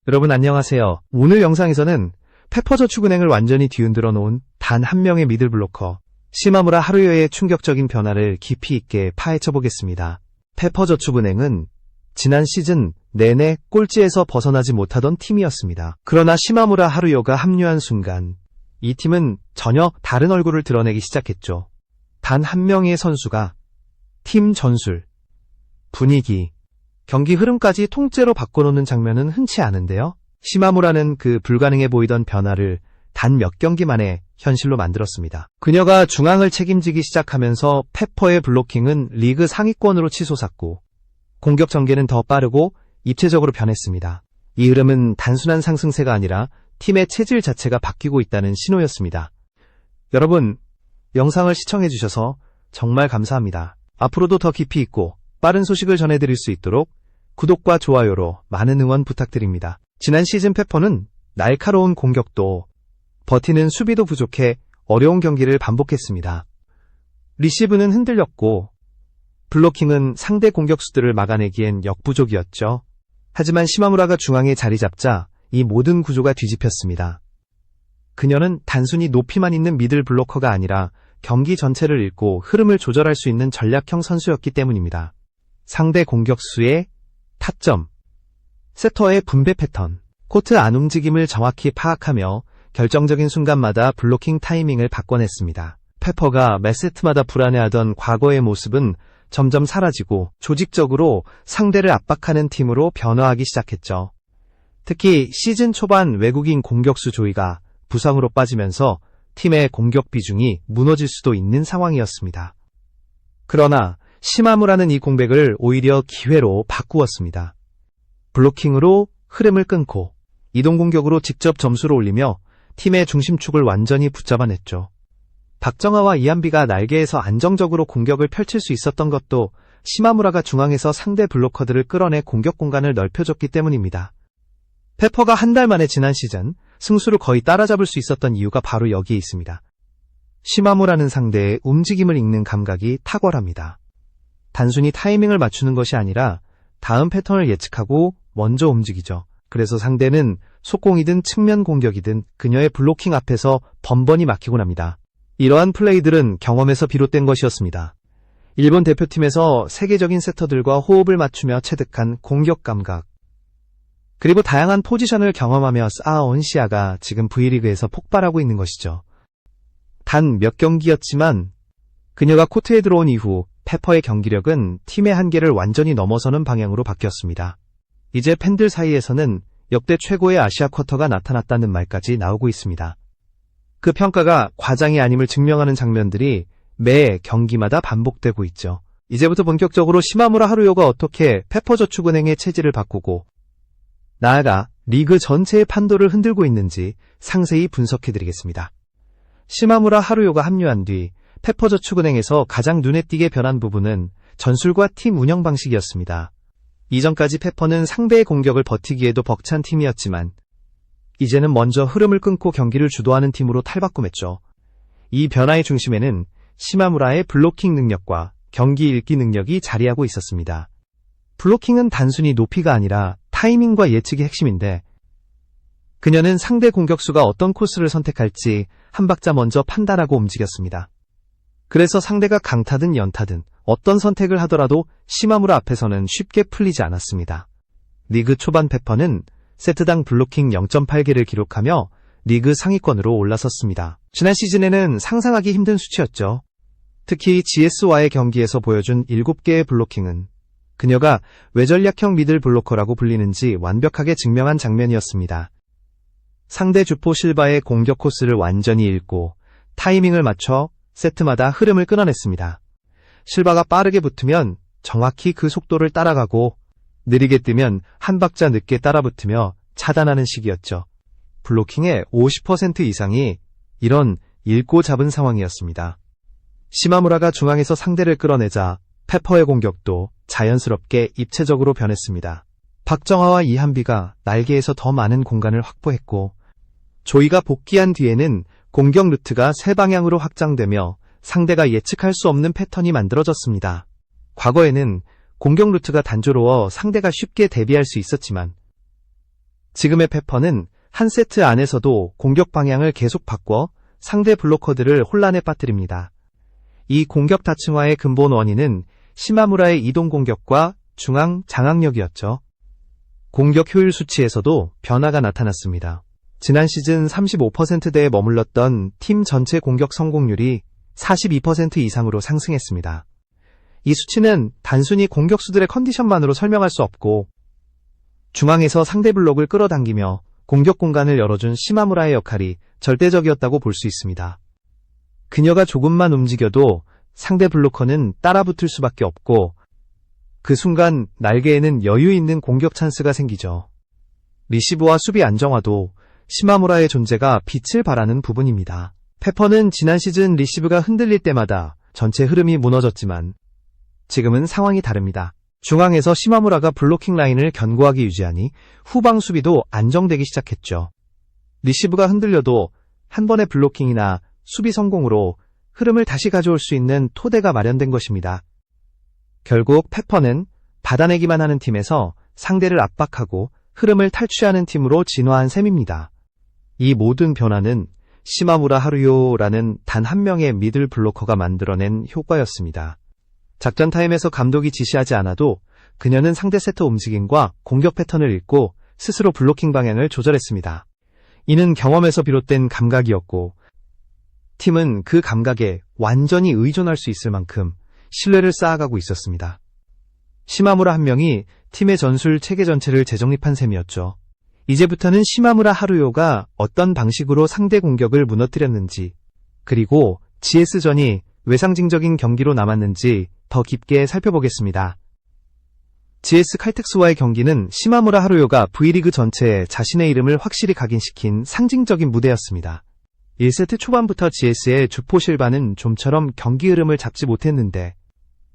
여러분 안녕하세요. 오늘 영상에서는 페퍼저축은행을 완전히 뒤흔들어 놓은 단 한 명의 미들블로커 시마무라 하루요의 충격적인 변화를 깊이 있게 파헤쳐 보겠습니다. 페퍼저축은행은 지난 시즌 내내 꼴찌에서 벗어나지 못하던 팀이었습니다. 그러나 시마무라 하루요가 합류한 순간 이 팀은 전혀 다른 얼굴을 드러내기 시작했죠. 단 한 명의 선수가 팀 전술, 분위기, 경기 흐름까지 통째로 바꿔놓는 장면은 흔치 않은데요. 시마무라는 그 불가능해 보이던 변화를 단 몇 경기 만에 현실로 만들었습니다. 그녀가 중앙을 책임지기 시작하면서 페퍼의 블로킹은 리그 상위권으로 치솟았고 공격 전개는 더 빠르고 입체적으로 변했습니다. 이 흐름은 단순한 상승세가 아니라 팀의 체질 자체가 바뀌고 있다는 신호였습니다. 여러분, 영상을 시청해주셔서 정말 감사합니다. 앞으로도 더 깊이 있고 빠른 소식을 전해드릴 수 있도록 구독과 좋아요로 많은 응원 부탁드립니다. 지난 시즌 페퍼는 날카로운 공격도 버티는 수비도 부족해 어려운 경기를 반복했습니다. 리시브는 흔들렸고 블로킹은 상대 공격수들을 막아내기엔 역부족이었죠. 하지만 시마무라가 중앙에 자리 잡자 이 모든 구조가 뒤집혔습니다. 그녀는 단순히 높이만 있는 미들 블로커가 아니라 경기 전체를 읽고 흐름을 조절할 수 있는 전략형 선수였기 때문입니다. 상대 공격수의 타점, 세터의 분배 패턴, 코트 안 움직임을 정확히 파악하며 결정적인 순간마다 블로킹 타이밍을 바꿔냈습니다. 페퍼가 매 세트마다 불안해하던 과거의 모습은 점점 사라지고 조직적으로 상대를 압박하는 팀으로 변화하기 시작했죠. 특히 시즌 초반 외국인 공격수 조이가 부상으로 빠지면서 팀의 공격 비중이 무너질 수도 있는 상황이었습니다. 그러나 시마무라는 이 공백을 오히려 기회로 바꾸었습니다. 블로킹으로 흐름을 끊고 이동 공격으로 직접 점수를 올리며 팀의 중심축을 완전히 붙잡아냈죠. 박정아와 이한비가 날개에서 안정적으로 공격을 펼칠 수 있었던 것도 시마무라가 중앙에서 상대 블로커들을 끌어내 공격 공간을 넓혀줬기 때문입니다. 페퍼가 한 달 만에 지난 시즌 승수를 거의 따라잡을 수 있었던 이유가 바로 여기에 있습니다. 시마무라는 상대의 움직임을 읽는 감각이 탁월합니다. 단순히 타이밍을 맞추는 것이 아니라 다음 패턴을 예측하고 먼저 움직이죠. 그래서 상대는 속공이든 측면 공격이든 그녀의 블로킹 앞에서 번번이 막히곤 합니다. 이러한 플레이들은 경험에서 비롯된 것이었습니다. 일본 대표팀에서 세계적인 세터들과 호흡을 맞추며 체득한 공격 감각, 그리고 다양한 포지션을 경험하며 쌓아온 시야가 지금 V리그에서 폭발하고 있는 것이죠. 단 몇 경기였지만 그녀가 코트에 들어온 이후 페퍼의 경기력은 팀의 한계를 완전히 넘어서는 방향으로 바뀌었습니다. 이제 팬들 사이에서는 역대 최고의 아시아 쿼터가 나타났다는 말까지 나오고 있습니다. 그 평가가 과장이 아님을 증명하는 장면들이 매 경기마다 반복되고 있죠. 이제부터 본격적으로 시마무라 하루요가 어떻게 페퍼저축은행의 체질을 바꾸고 나아가 리그 전체의 판도를 흔들고 있는지 상세히 분석해드리겠습니다. 시마무라 하루요가 합류한 뒤 페퍼저축은행에서 가장 눈에 띄게 변한 부분은 전술과 팀 운영 방식이었습니다. 이전까지 페퍼는 상대의 공격을 버티기에도 벅찬 팀이었지만 이제는 먼저 흐름을 끊고 경기를 주도하는 팀으로 탈바꿈했죠. 이 변화의 중심에는 시마무라의 블로킹 능력과 경기 읽기 능력이 자리하고 있었습니다. 블로킹은 단순히 높이가 아니라 타이밍과 예측이 핵심인데 그녀는 상대 공격수가 어떤 코스를 선택할지 한 박자 먼저 판단하고 움직였습니다. 그래서 상대가 강타든 연타든 어떤 선택을 하더라도 시마무라 앞에서는 쉽게 풀리지 않았습니다. 리그 초반 페퍼는 세트당 블로킹 0.8개를 기록하며 리그 상위권으로 올라섰습니다. 지난 시즌에는 상상하기 힘든 수치였죠. 특히 GS와의 경기에서 보여준 7개의 블로킹은 그녀가 외전략형 미들 블로커라고 불리는지 완벽하게 증명한 장면이었습니다. 상대 주포 실바의 공격 코스를 완전히 읽고 타이밍을 맞춰 세트마다 흐름을 끊어냈습니다. 실바가 빠르게 붙으면 정확히 그 속도를 따라가고 느리게 뜨면 한 박자 늦게 따라붙으며 차단하는 식이었죠. 블로킹의 50% 이상이 이런 읽고 잡은 상황이었습니다. 시마무라가 중앙에서 상대를 끌어내자 페퍼의 공격도 자연스럽게 입체적으로 변했습니다. 박정아와 이한비가 날개에서 더 많은 공간을 확보했고 조이가 복귀한 뒤에는 공격 루트가 세 방향으로 확장되며 상대가 예측할 수 없는 패턴이 만들어졌습니다. 과거에는 공격 루트가 단조로워 상대가 쉽게 대비할 수 있었지만 지금의 페퍼는 한 세트 안에서도 공격 방향을 계속 바꿔 상대 블로커들을 혼란에 빠뜨립니다. 이 공격 다층화의 근본 원인은 시마무라의 이동 공격과 중앙 장악력이었죠. 공격 효율 수치에서도 변화가 나타났습니다. 지난 시즌 35%대에 머물렀던 팀 전체 공격 성공률이 42% 이상으로 상승했습니다. 이 수치는 단순히 공격수들의 컨디션만으로 설명할 수 없고 중앙에서 상대 블록을 끌어당기며 공격 공간을 열어준 시마무라의 역할이 절대적이었다고 볼 수 있습니다. 그녀가 조금만 움직여도 상대 블로커는 따라붙을 수밖에 없고 그 순간 날개에는 여유 있는 공격 찬스가 생기죠. 리시브와 수비 안정화도 시마무라의 존재가 빛을 발하는 부분입니다. 페퍼는 지난 시즌 리시브가 흔들릴 때마다 전체 흐름이 무너졌지만 지금은 상황이 다릅니다. 중앙에서 시마무라가 블로킹 라인을 견고하게 유지하니 후방 수비도 안정되기 시작했죠. 리시브가 흔들려도 한 번의 블로킹이나 수비 성공으로 흐름을 다시 가져올 수 있는 토대가 마련된 것입니다. 결국 페퍼는 받아내기만 하는 팀에서 상대를 압박하고 흐름을 탈취하는 팀으로 진화한 셈입니다. 이 모든 변화는 시마무라 하루요라는 단 한 명의 미들 블로커가 만들어낸 효과였습니다. 작전 타임에서 감독이 지시하지 않아도 그녀는 상대 세터 움직임과 공격 패턴을 읽고 스스로 블로킹 방향을 조절했습니다. 이는 경험에서 비롯된 감각이었고 팀은 그 감각에 완전히 의존할 수 있을 만큼 신뢰를 쌓아가고 있었습니다. 시마무라 한 명이 팀의 전술 체계 전체를 재정립한 셈이었죠. 이제부터는 시마무라 하루요가 어떤 방식으로 상대 공격을 무너뜨렸는지 그리고 GS전이 왜 상징적인 경기로 남았는지 더 깊게 살펴보겠습니다. GS 칼텍스와의 경기는 시마무라 하루요가 V리그 전체에 자신의 이름을 확실히 각인시킨 상징적인 무대였습니다. 1세트 초반부터 GS의 주포 실바는 좀처럼 경기 흐름을 잡지 못했는데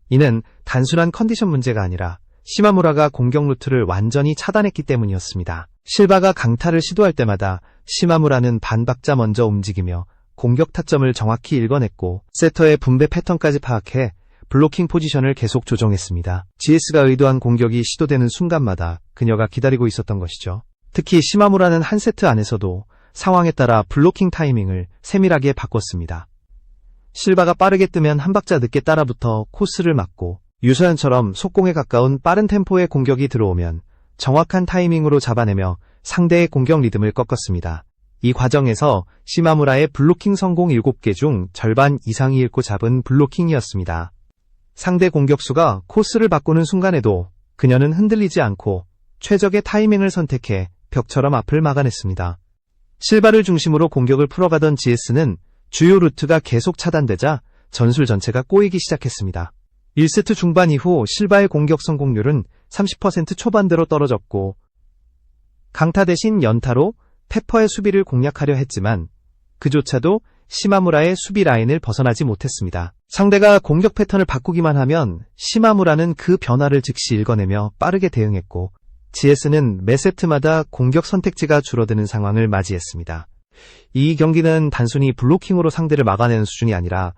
이는 단순한 컨디션 문제가 아니라 시마무라가 공격 루트를 완전히 차단했기 때문이었습니다. 실바가 강타를 시도할 때마다 시마무라는 반박자 먼저 움직이며 공격 타점을 정확히 읽어냈고 세터의 분배 패턴까지 파악해 블로킹 포지션을 계속 조정했습니다. GS가 의도한 공격이 시도되는 순간마다 그녀가 기다리고 있었던 것이죠. 특히 시마무라는 한 세트 안에서도 상황에 따라 블로킹 타이밍을 세밀하게 바꿨습니다. 실바가 빠르게 뜨면 한 박자 늦게 따라붙어 코스를 막고 유서연처럼 속공에 가까운 빠른 템포의 공격이 들어오면 정확한 타이밍으로 잡아내며 상대의 공격 리듬을 꺾었습니다. 이 과정에서 시마무라의 블로킹 성공 7개 중 절반 이상이 읽고 잡은 블로킹이었습니다. 상대 공격수가 코스를 바꾸는 순간에도 그녀는 흔들리지 않고 최적의 타이밍을 선택해 벽처럼 앞을 막아냈습니다. 실바를 중심으로 공격을 풀어가던 GS는 주요 루트가 계속 차단되자 전술 전체가 꼬이기 시작했습니다. 1세트 중반 이후 실바의 공격 성공률은 30% 초반대로 떨어졌고 강타 대신 연타로 페퍼의 수비를 공략하려 했지만 그조차도 시마무라의 수비 라인을 벗어나지 못했습니다. 상대가 공격 패턴을 바꾸기만 하면 시마무라는 그 변화를 즉시 읽어내며 빠르게 대응했고 GS는 매 세트마다 공격 선택지가 줄어드는 상황을 맞이했습니다. 이 경기는 단순히 블로킹으로 상대를 막아내는 수준이 아니라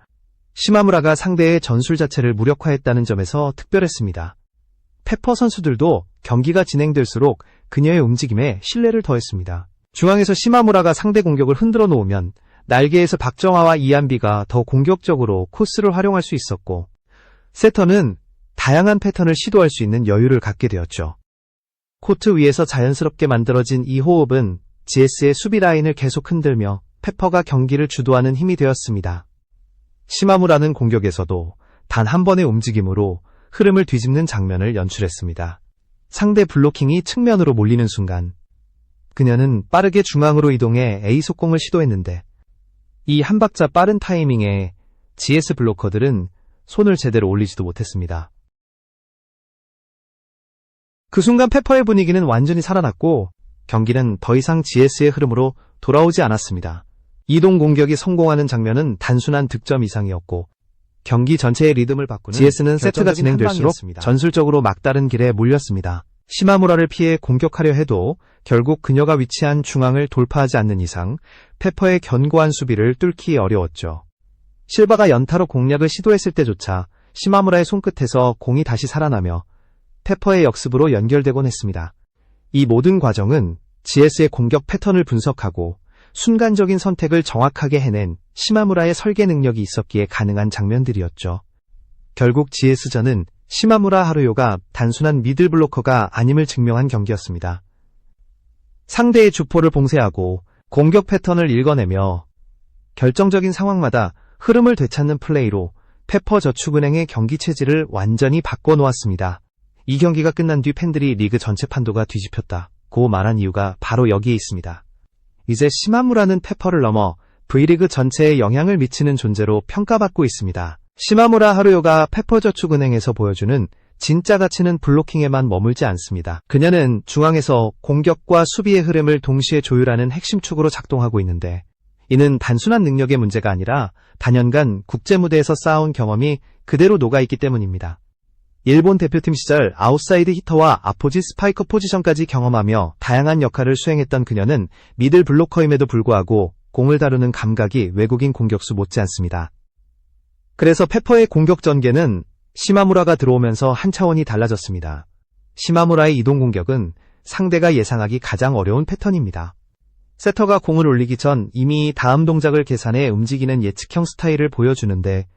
시마무라가 상대의 전술 자체를 무력화했다는 점에서 특별했습니다. 페퍼 선수들도 경기가 진행될수록 그녀의 움직임에 신뢰를 더했습니다. 중앙에서 시마무라가 상대 공격을 흔들어 놓으면 날개에서 박정아와 이한비가 더 공격적으로 코스를 활용할 수 있었고 세터는 다양한 패턴을 시도할 수 있는 여유를 갖게 되었죠. 코트 위에서 자연스럽게 만들어진 이 호흡은 GS의 수비 라인을 계속 흔들며 페퍼가 경기를 주도하는 힘이 되었습니다. 시마무라는 공격에서도 단 한 번의 움직임으로 흐름을 뒤집는 장면을 연출했습니다. 상대 블로킹이 측면으로 몰리는 순간 그녀는 빠르게 중앙으로 이동해 A 속공을 시도했는데 이 한 박자 빠른 타이밍에 GS 블로커들은 손을 제대로 올리지도 못했습니다. 그 순간 페퍼의 분위기는 완전히 살아났고 경기는 더 이상 GS의 흐름으로 돌아오지 않았습니다. 이동 공격이 성공하는 장면은 단순한 득점 이상이었고 경기 전체의 리듬을 바꾸는 GS는 세트가 진행될수록 전술적으로 막다른 길에 몰렸습니다. 시마무라를 피해 공격하려 해도 결국 그녀가 위치한 중앙을 돌파하지 않는 이상 페퍼의 견고한 수비를 뚫기 어려웠죠. 실바가 연타로 공략을 시도했을 때조차 시마무라의 손끝에서 공이 다시 살아나며 페퍼의 역습으로 연결되곤 했습니다. 이 모든 과정은 GS의 공격 패턴을 분석하고 순간적인 선택을 정확하게 해낸 시마무라의 설계 능력이 있었기에 가능한 장면들이었죠. 결국 GS전은 시마무라 하루요가 단순한 미들 블로커가 아님을 증명한 경기였습니다. 상대의 주포를 봉쇄하고 공격 패턴을 읽어내며 결정적인 상황마다 흐름을 되찾는 플레이로 페퍼저축은행의 경기 체질을 완전히 바꿔놓았습니다. 이 경기가 끝난 뒤 팬들이 리그 전체 판도가 뒤집혔다고 말한 이유가 바로 여기에 있습니다. 이제 시마무라는 페퍼를 넘어 V리그 전체에 영향을 미치는 존재로 평가받고 있습니다. 시마무라 하루요가 페퍼저축은행에서 보여주는 진짜 가치는 블로킹에만 머물지 않습니다. 그녀는 중앙에서 공격과 수비의 흐름을 동시에 조율하는 핵심 축으로 작동하고 있는데, 이는 단순한 능력의 문제가 아니라 단연간 국제무대에서 쌓아온 경험이 그대로 녹아있기 때문입니다. 일본 대표팀 시절 아웃사이드 히터와 아포지 스파이커 포지션까지 경험하며 다양한 역할을 수행했던 그녀는 미들 블로커임에도 불구하고 공을 다루는 감각이 외국인 공격수 못지않습니다. 그래서 페퍼의 공격 전개는 시마무라가 들어오면서 한 차원이 달라졌습니다. 시마무라의 이동 공격은 상대가 예상하기 가장 어려운 패턴입니다. 세터가 공을 올리기 전 이미 다음 동작을 계산해 움직이는 예측형 스타일을 보여주는데,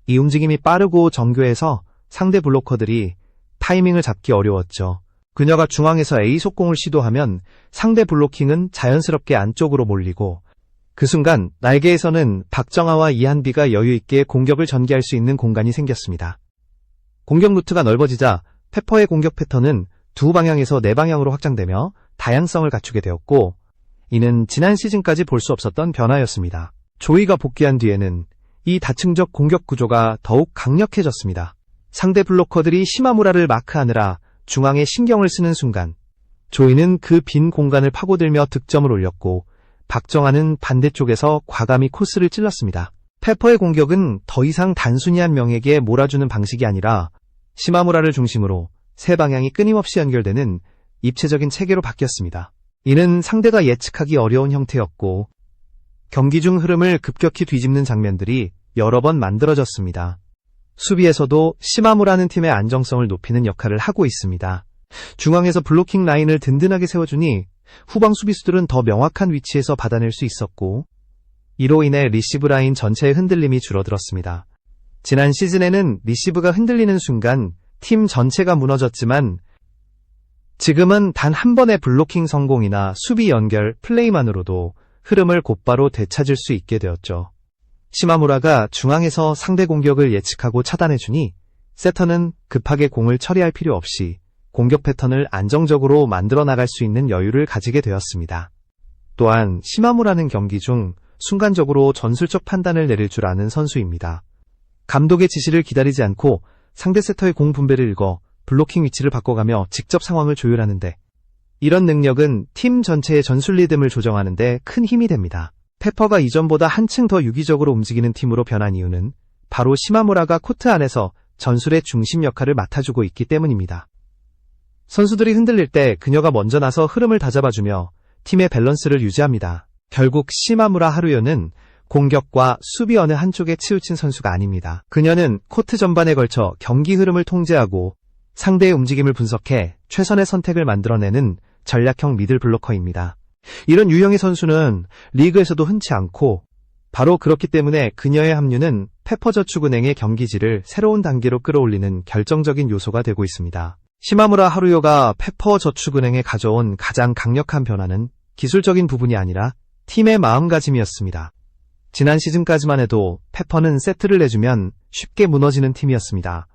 이 움직임이 빠르고 정교해서 상대 블로커들이 타이밍을 잡기 어려웠죠. 그녀가 중앙에서 A 속공을 시도하면 상대 블로킹은 자연스럽게 안쪽으로 몰리고, 그 순간 날개에서는 박정아와 이한비가 여유있게 공격을 전개할 수 있는 공간이 생겼습니다. 공격 루트가 넓어지자 페퍼의 공격 패턴은 두 방향에서 네 방향으로 확장되며 다양성을 갖추게 되었고, 이는 지난 시즌까지 볼 수 없었던 변화였습니다. 조이가 복귀한 뒤에는 이 다층적 공격 구조가 더욱 강력해졌습니다. 상대 블로커들이 시마무라를 마크하느라 중앙에 신경을 쓰는 순간, 조이는 그 빈 공간을 파고들며 득점을 올렸고, 박정아는 반대쪽에서 과감히 코스를 찔렀습니다. 페퍼의 공격은 더 이상 단순히 한 명에게 몰아주는 방식이 아니라 시마무라를 중심으로 세 방향이 끊임없이 연결되는 입체적인 체계로 바뀌었습니다. 이는 상대가 예측하기 어려운 형태였고, 경기 중 흐름을 급격히 뒤집는 장면들이 여러 번 만들어졌습니다. 수비에서도 시마무라는 팀의 안정성을 높이는 역할을 하고 있습니다. 중앙에서 블로킹 라인을 든든하게 세워주니 후방 수비수들은 더 명확한 위치에서 받아낼 수 있었고, 이로 인해 리시브 라인 전체의 흔들림이 줄어들었습니다. 지난 시즌에는 리시브가 흔들리는 순간 팀 전체가 무너졌지만, 지금은 단 한 번의 블로킹 성공이나 수비 연결, 플레이만으로도 흐름을 곧바로 되찾을 수 있게 되었죠. 시마무라가 중앙에서 상대 공격을 예측하고 차단해주니 세터는 급하게 공을 처리할 필요 없이 공격 패턴을 안정적으로 만들어 나갈 수 있는 여유를 가지게 되었습니다. 또한 시마무라는 경기 중 순간적으로 전술적 판단을 내릴 줄 아는 선수입니다. 감독의 지시를 기다리지 않고 상대 세터의 공 분배를 읽어 블로킹 위치를 바꿔가며 직접 상황을 조율하는데, 이런 능력은 팀 전체의 전술 리듬을 조정하는 데 큰 힘이 됩니다. 페퍼가 이전보다 한층 더 유기적으로 움직이는 팀으로 변한 이유는 바로 시마무라가 코트 안에서 전술의 중심 역할을 맡아주고 있기 때문입니다. 선수들이 흔들릴 때 그녀가 먼저 나서 흐름을 다잡아주며 팀의 밸런스를 유지합니다. 결국 시마무라 하루요는 공격과 수비 어느 한쪽에 치우친 선수가 아닙니다. 그녀는 코트 전반에 걸쳐 경기 흐름을 통제하고 상대의 움직임을 분석해 최선의 선택을 만들어내는 전략형 미들 블로커입니다. 이런 유형의 선수는 리그에서도 흔치 않고, 바로 그렇기 때문에 그녀의 합류는 페퍼저축은행의 경기질을 새로운 단계로 끌어올리는 결정적인 요소가 되고 있습니다. 시마무라 하루요가 페퍼저축은행에 가져온 가장 강력한 변화는 기술적인 부분이 아니라 팀의 마음가짐이었습니다. 지난 시즌까지만 해도 페퍼는 세트를 내주면 쉽게 무너지는 팀이었습니다.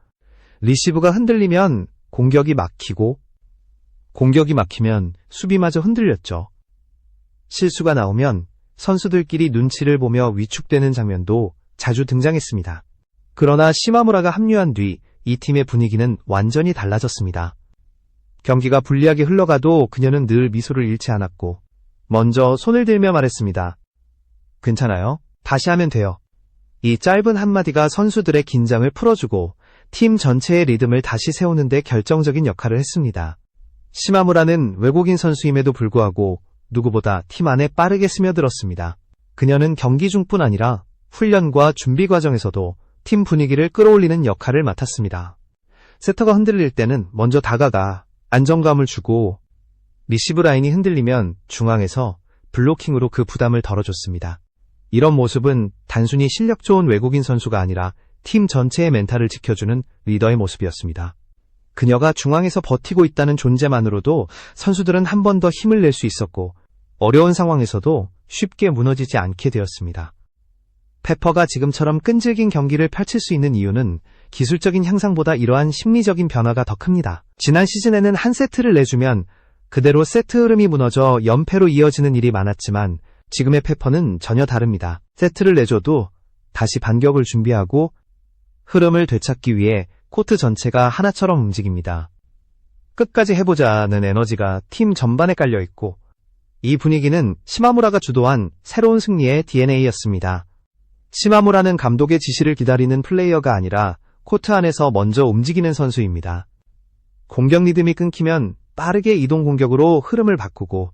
리시브가 흔들리면 공격이 막히고, 공격이 막히면 수비마저 흔들렸죠. 실수가 나오면 선수들끼리 눈치를 보며 위축되는 장면도 자주 등장했습니다. 그러나 시마무라가 합류한 뒤 이 팀의 분위기는 완전히 달라졌습니다. 경기가 불리하게 흘러가도 그녀는 늘 미소를 잃지 않았고, 먼저 손을 들며 말했습니다. 괜찮아요? 다시 하면 돼요. 이 짧은 한마디가 선수들의 긴장을 풀어주고 팀 전체의 리듬을 다시 세우는 데 결정적인 역할을 했습니다. 시마무라는 외국인 선수임에도 불구하고 누구보다 팀 안에 빠르게 스며들었습니다. 그녀는 경기 중뿐 아니라 훈련과 준비 과정에서도 팀 분위기를 끌어올리는 역할을 맡았습니다. 세터가 흔들릴 때는 먼저 다가가 안정감을 주고, 리시브 라인이 흔들리면 중앙에서 블로킹으로 그 부담을 덜어줬습니다. 이런 모습은 단순히 실력 좋은 외국인 선수가 아니라 팀 전체의 멘탈을 지켜주는 리더의 모습이었습니다. 그녀가 중앙에서 버티고 있다는 존재만으로도 선수들은 한 번 더 힘을 낼 수 있었고 어려운 상황에서도 쉽게 무너지지 않게 되었습니다. 페퍼가 지금처럼 끈질긴 경기를 펼칠 수 있는 이유는 기술적인 향상보다 이러한 심리적인 변화가 더 큽니다. 지난 시즌에는 한 세트를 내주면 그대로 세트 흐름이 무너져 연패로 이어지는 일이 많았지만 지금의 페퍼는 전혀 다릅니다. 세트를 내줘도 다시 반격을 준비하고 흐름을 되찾기 위해 코트 전체가 하나처럼 움직입니다. 끝까지 해보자는 에너지가 팀 전반에 깔려있고 이 분위기는 시마무라가 주도한 새로운 승리의 DNA였습니다. 시마무라는 감독의 지시를 기다리는 플레이어가 아니라 코트 안에서 먼저 움직이는 선수입니다. 공격 리듬이 끊기면 빠르게 이동 공격으로 흐름을 바꾸고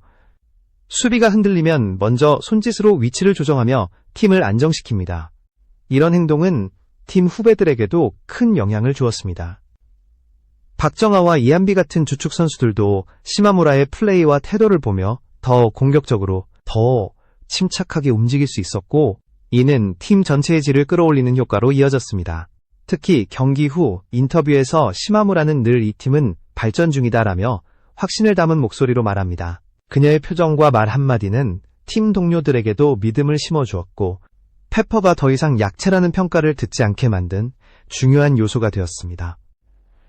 수비가 흔들리면 먼저 손짓으로 위치를 조정하며 팀을 안정시킵니다. 이런 행동은 팀 후배들에게도 큰 영향을 주었습니다. 박정아와 이한비 같은 주축 선수들도 시마무라의 플레이와 태도를 보며 더 공격적으로, 더 침착하게 움직일 수 있었고 이는 팀 전체의 질을 끌어올리는 효과로 이어졌습니다. 특히 경기 후 인터뷰에서 시마무라는 늘 이 팀은 발전 중이다라며 확신을 담은 목소리로 말합니다. 그녀의 표정과 말 한마디는 팀 동료들에게도 믿음을 심어주었고 페퍼가 더 이상 약체라는 평가를 듣지 않게 만든 중요한 요소가 되었습니다.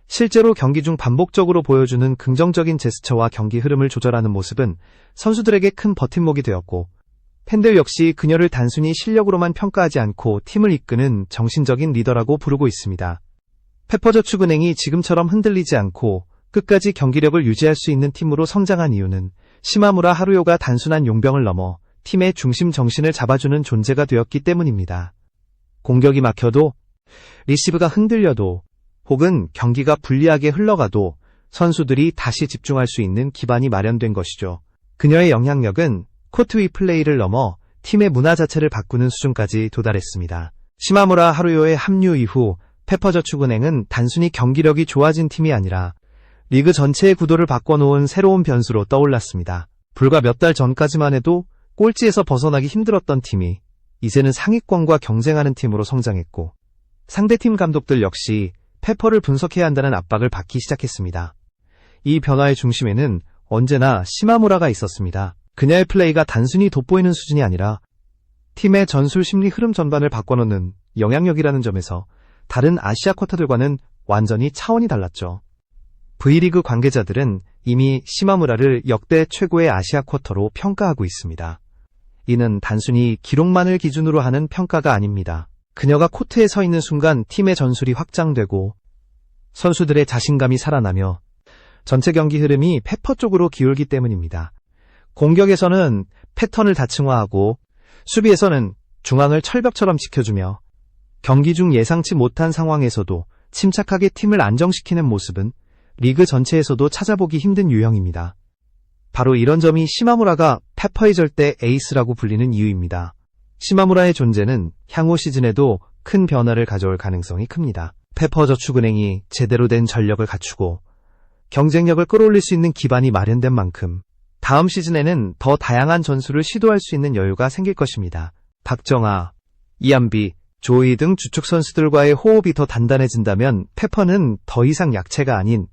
실제로 경기 중 반복적으로 보여주는 긍정적인 제스처와 경기 흐름을 조절하는 모습은 선수들에게 큰 버팀목이 되었고 팬들 역시 그녀를 단순히 실력으로만 평가하지 않고 팀을 이끄는 정신적인 리더라고 부르고 있습니다. 페퍼저축은행이 지금처럼 흔들리지 않고 끝까지 경기력을 유지할 수 있는 팀으로 성장한 이유는 시마무라 하루요가 단순한 용병을 넘어 팀의 중심 정신을 잡아주는 존재가 되었기 때문입니다. 공격이 막혀도, 리시브가 흔들려도, 혹은 경기가 불리하게 흘러가도 선수들이 다시 집중할 수 있는 기반이 마련된 것이죠. 그녀의 영향력은 코트 위 플레이를 넘어 팀의 문화 자체를 바꾸는 수준까지 도달했습니다. 시마무라 하루요의 합류 이후 페퍼저축은행은 단순히 경기력이 좋아진 팀이 아니라 리그 전체의 구도를 바꿔놓은 새로운 변수로 떠올랐습니다. 불과 몇 달 전까지만 해도 꼴찌에서 벗어나기 힘들었던 팀이 이제는 상위권과 경쟁하는 팀으로 성장했고 상대팀 감독들 역시 페퍼를 분석해야 한다는 압박을 받기 시작했습니다. 이 변화의 중심에는 언제나 시마무라가 있었습니다. 그녀의 플레이가 단순히 돋보이는 수준이 아니라 팀의 전술 심리 흐름 전반을 바꿔놓는 영향력이라는 점에서 다른 아시아 쿼터들과는 완전히 차원이 달랐죠. V리그 관계자들은 이미 시마무라를 역대 최고의 아시아 쿼터로 평가하고 있습니다. 이는 단순히 기록만을 기준으로 하는 평가가 아닙니다. 그녀가 코트에 서 있는 순간 팀의 전술이 확장되고 선수들의 자신감이 살아나며 전체 경기 흐름이 페퍼 쪽으로 기울기 때문입니다. 공격에서는 패턴을 다층화하고 수비에서는 중앙을 철벽처럼 지켜주며 경기 중 예상치 못한 상황에서도 침착하게 팀을 안정시키는 모습은 리그 전체에서도 찾아보기 힘든 유형입니다. 바로 이런 점이 시마무라가 페퍼의 절대 에이스라고 불리는 이유입니다. 시마무라의 존재는 향후 시즌에도 큰 변화를 가져올 가능성이 큽니다. 페퍼저축은행이 제대로 된 전력을 갖추고 경쟁력을 끌어올릴 수 있는 기반이 마련된 만큼 다음 시즌에는 더 다양한 전술을 시도할 수 있는 여유가 생길 것입니다. 박정아, 이한비, 조이 등 주축 선수들과의 호흡이 더 단단해진다면 페퍼는 더 이상 약체가 아닌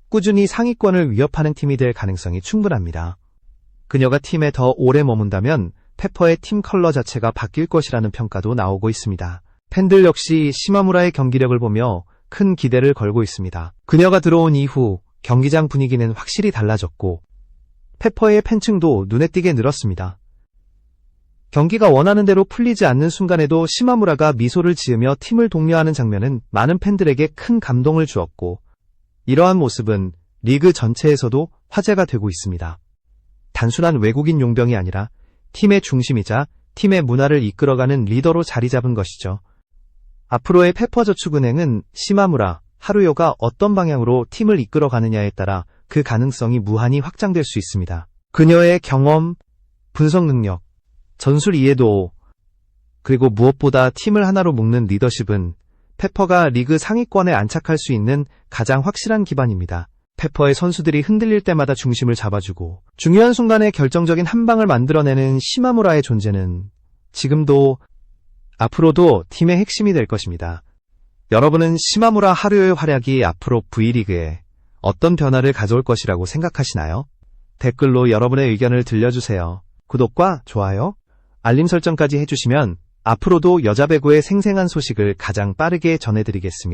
꾸준히 상위권을 위협하는 팀이 될 가능성이 충분합니다. 그녀가 팀에 더 오래 머문다면 페퍼의 팀 컬러 자체가 바뀔 것이라는 평가도 나오고 있습니다. 팬들 역시 시마무라의 경기력을 보며 큰 기대를 걸고 있습니다. 그녀가 들어온 이후 경기장 분위기는 확실히 달라졌고 페퍼의 팬층도 눈에 띄게 늘었습니다. 경기가 원하는 대로 풀리지 않는 순간에도 시마무라가 미소를 지으며 팀을 독려하는 장면은 많은 팬들에게 큰 감동을 주었고 이러한 모습은 리그 전체에서도 화제가 되고 있습니다. 단순한 외국인 용병이 아니라 팀의 중심이자 팀의 문화를 이끌어가는 리더로 자리 잡은 것이죠. 앞으로의 페퍼저축은행은 시마무라, 하루요가 어떤 방향으로 팀을 이끌어가느냐에 따라 그 가능성이 무한히 확장될 수 있습니다. 그녀의 경험, 분석 능력, 전술 이해도, 그리고 무엇보다 팀을 하나로 묶는 리더십은 페퍼가 리그 상위권에 안착할 수 있는 가장 확실한 기반입니다. 페퍼의 선수들이 흔들릴 때마다 중심을 잡아주고 중요한 순간에 결정적인 한 방을 만들어내는 시마무라의 존재는 지금도 앞으로도 팀의 핵심이 될 것입니다. 여러분은 시마무라 하루요의 활약이 앞으로 V리그에 어떤 변화를 가져올 것이라고 생각하시나요? 댓글로 여러분의 의견을 들려주세요. 구독과 좋아요, 알림 설정까지 해주시면 앞으로도 여자 배구의 생생한 소식을 가장 빠르게 전해드리겠습니다.